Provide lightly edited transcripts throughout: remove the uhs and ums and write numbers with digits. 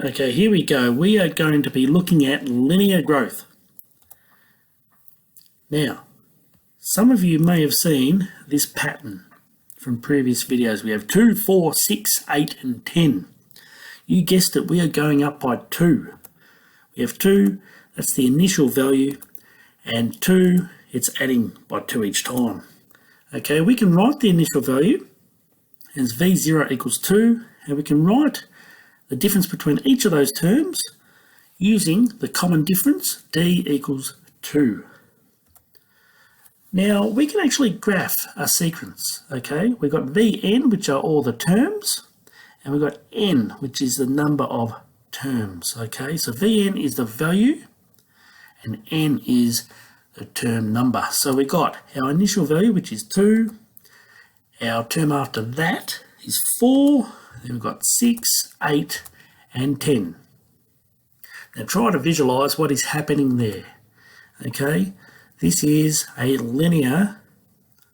Okay, here we go. We are going to be looking at linear growth. Now, some of you may have seen this pattern from previous videos. We have 2, 4, 6, 8 and 10. You guessed it, we are going up by 2. We have 2, that's the initial value, and 2, it's adding by 2 each time. Okay, we can write the initial value as V0 equals 2, and we can write the difference between each of those terms using the common difference, D equals 2. Now, we can actually graph a sequence, okay? We've got Vn, which are all the terms, and we've got n, which is the number of terms, okay? So Vn is the value, and n is the term number. So we got our initial value, which is 2. Our term after that is 4. Then we've got 6, 8, and 10. Now try to visualize what is happening there. Okay, this is a linear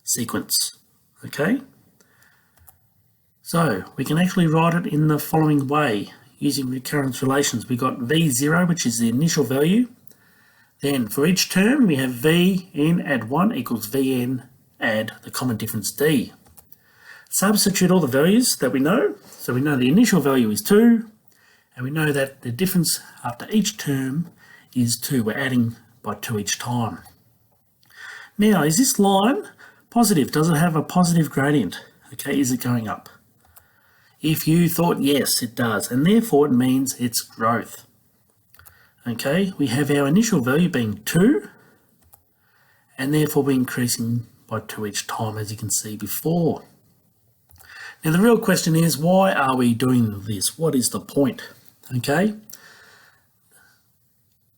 sequence. Okay, so we can actually write it in the following way using recurrence relations. We've got V0, which is the initial value. Then for each term, we have Vn add 1 equals Vn add the common difference D. Substitute all the values that we know. So we know the initial value is 2, and we know that the difference after each term is 2. We're adding by 2 each time. Now, is this line positive? Does it have a positive gradient? Okay, is it going up? If you thought yes, it does, and therefore it means it's growth. Okay, we have our initial value being 2, and therefore we're increasing by 2 each time, as you can see before. Now the real question is, why are we doing this? What is the point? Okay.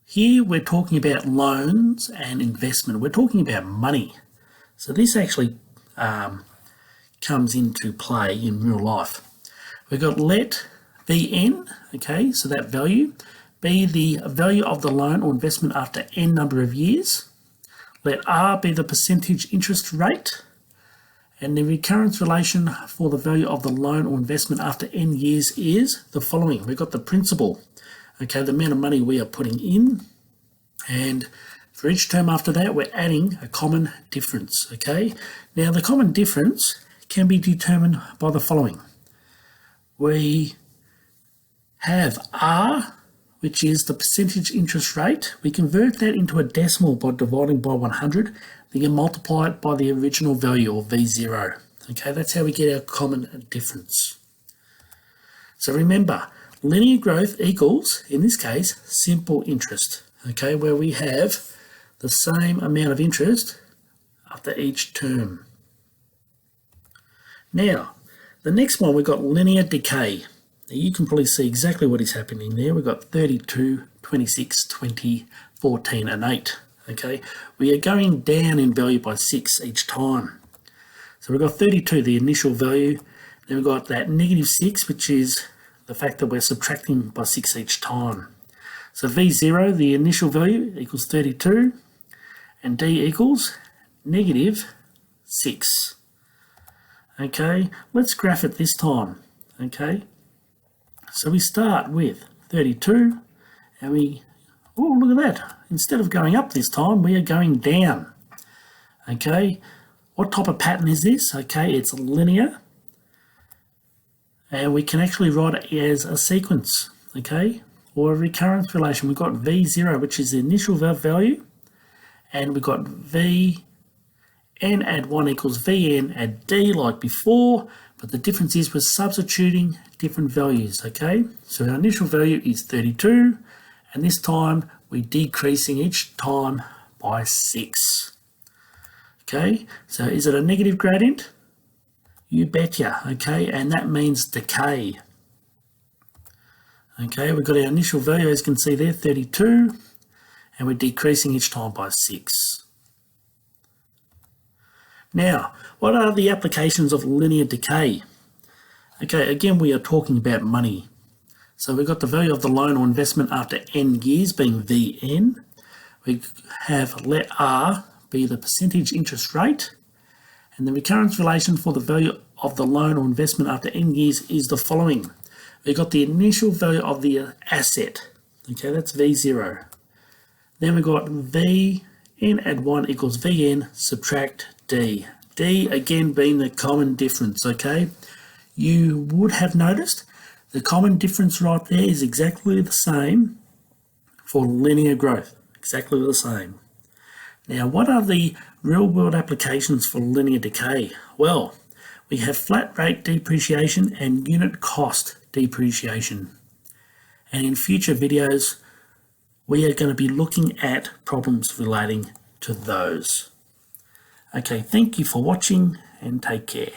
Here we're talking about loans and investment. We're talking about money. So this actually comes into play in real life. We've got let Vn, okay, so that value, be the value of the loan or investment after n number of years. Let R be the percentage interest rate. And the recurrence relation for the value of the loan or investment after n years is the following. We've got the principal, okay, the amount of money we are putting in. And for each term after that, we're adding a common difference, okay? Now, the common difference can be determined by the following. We have R, which is the percentage interest rate. We convert that into a decimal by dividing by 100. Then you multiply it by the original value, or V0. Okay, that's how we get our common difference. So remember, linear growth equals, in this case, simple interest. Okay, where we have the same amount of interest after each term. Now, the next one, we've got linear decay. Now you can probably see exactly what is happening there. We've got 32, 26, 20, 14, and 8. Okay, we are going down in value by 6 each time. So we've got 32, the initial value. Then we've got that negative 6, which is the fact that we're subtracting by 6 each time. So V0, the initial value, equals 32, and D equals negative 6. Okay, let's graph it this time. Okay, so we start with 32, and we, oh, look at that. Instead of going up this time, we are going down. Okay, what type of pattern is this? Okay, it's linear, and we can actually write it as a sequence, okay, or a recurrence relation. We've got V0, which is the initial value, and we've got Vn add 1 equals Vn add D like before, but the difference is we're substituting different values, okay? So our initial value is 32, and this time we're decreasing each time by 6. Okay, so is it a negative gradient? You betcha, okay, and that means decay. Okay, we've got our initial value, as you can see there, 32, and we're decreasing each time by 6. Now, what are the applications of linear decay? Okay, again, we are talking about money. So we've got the value of the loan or investment after n years being Vn. We have let R be the percentage interest rate, and the recurrence relation for the value of the loan or investment after n years is the following. We've got the initial value of the asset. Okay, that's V0. Then we've got V n add 1 equals Vn subtract D. D again being the common difference, okay? You would have noticed the common difference right there is exactly the same for linear growth. Exactly the same. Now, what are the real-world applications for linear decay? Well, we have flat rate depreciation and unit cost depreciation. And in future videos, we are going to be looking at problems relating to those. Okay, thank you for watching and take care.